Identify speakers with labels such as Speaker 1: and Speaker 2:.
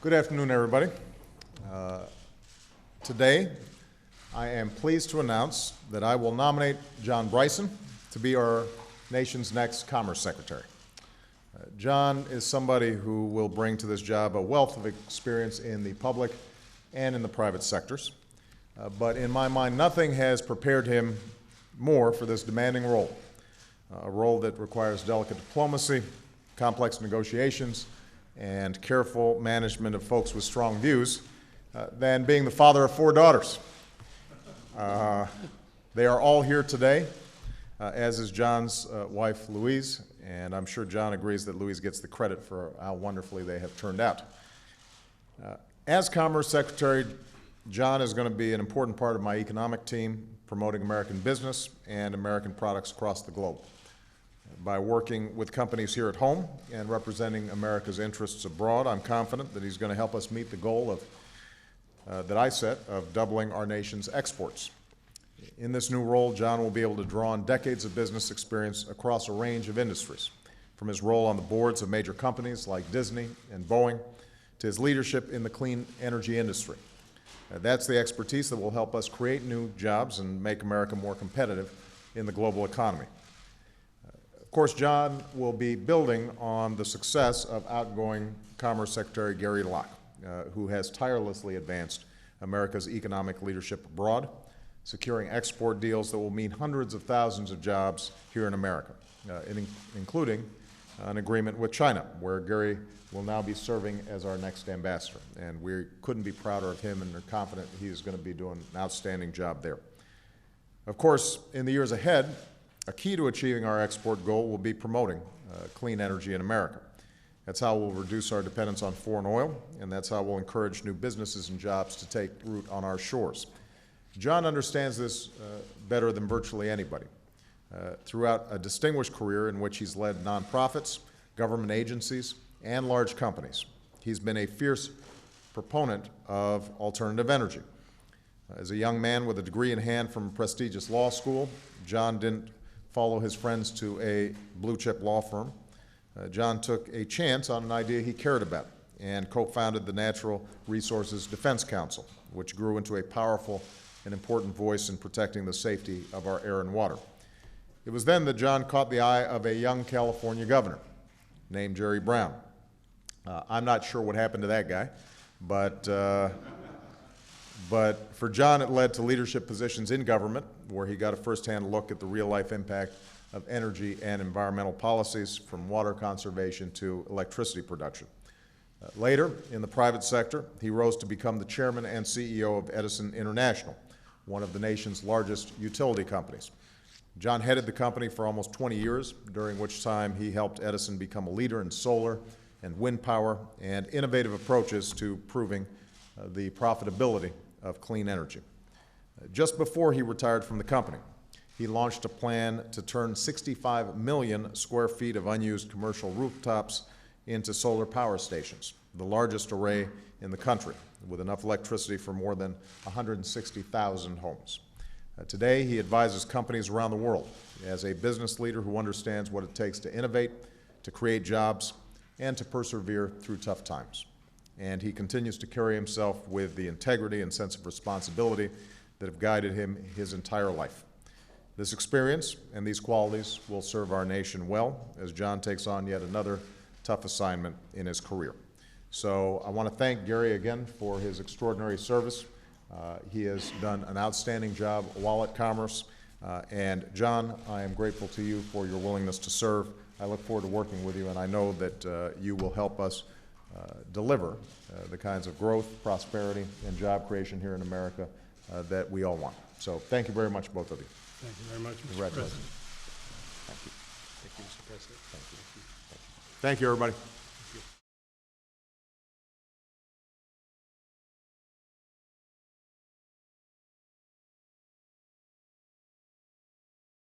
Speaker 1: Good afternoon, everybody. Today, I am pleased to announce that I will nominate John Bryson to be our nation's next Commerce Secretary. John is somebody who will bring to this job a wealth of experience in the public and in the private sectors. But in my mind, nothing has prepared him more for this demanding role, a role that requires delicate diplomacy, complex negotiations, and careful management of folks with strong views than being the father of 4 daughters. They are all here today, as is John's wife, Louise, and I'm sure John agrees that Louise gets the credit for how wonderfully they have turned out. As Commerce Secretary, John is going to be an important part of my economic team, promoting American business and American products across the globe. By working with companies here at home and representing America's interests abroad, I'm confident that he's going to help us meet the goal that I set of doubling our nation's exports. In this new role, John will be able to draw on decades of business experience across a range of industries, from his role on the boards of major companies like Disney and Boeing to his leadership in the clean energy industry. That's the expertise that will help us create new jobs and make America more competitive in the global economy. Of course, John will be building on the success of outgoing Commerce Secretary Gary Locke, who has tirelessly advanced America's economic leadership abroad, securing export deals that will mean hundreds of thousands of jobs here in America, including an agreement with China, where Gary will now be serving as our next ambassador. And we couldn't be prouder of him and are confident he is going to be doing an outstanding job there. Of course, in the years ahead, a key to achieving our export goal will be promoting clean energy in America. That's how we'll reduce our dependence on foreign oil, and that's how we'll encourage new businesses and jobs to take root on our shores. John understands this better than virtually anybody. Throughout a distinguished career in which he's led nonprofits, government agencies, and large companies, he's been a fierce proponent of alternative energy. As a young man with a degree in hand from a prestigious law school, John didn't follow his friends to a blue-chip law firm. John took a chance on an idea he cared about and co-founded the Natural Resources Defense Council, which grew into a powerful and important voice in protecting the safety of our air and water. It was then that John caught the eye of a young California governor named Jerry Brown. I'm not sure what happened to that guy, but for John, it led to leadership positions in government, where he got a firsthand look at the real-life impact of energy and environmental policies, from water conservation to electricity production. Later, in the private sector, he rose to become the chairman and CEO of Edison International, one of the nation's largest utility companies. John headed the company for almost 20 years, during which time he helped Edison become a leader in solar and wind power and innovative approaches to proving the profitability of clean energy. Just before he retired from the company, he launched a plan to turn 65 million square feet of unused commercial rooftops into solar power stations, the largest array in the country, with enough electricity for more than 160,000 homes. Today, he advises companies around the world as a business leader who understands what it takes to innovate, to create jobs, and to persevere through tough times. And he continues to carry himself with the integrity and sense of responsibility that have guided him his entire life. This experience and these qualities will serve our nation well as John takes on yet another tough assignment in his career. So I want to thank Gary again for his extraordinary service. He has done an outstanding job while at Commerce. And John, I am grateful to you for your willingness to serve. I look forward to working with you, and I know that you will help us deliver the kinds of growth, prosperity, and job creation here in America that we all want. So thank you very much, both of you.
Speaker 2: Thank you very much, Mr.
Speaker 1: Congratulations.
Speaker 2: President.
Speaker 1: Thank you.
Speaker 2: Thank you, Mr. President.
Speaker 1: Thank you. Thank you, everybody.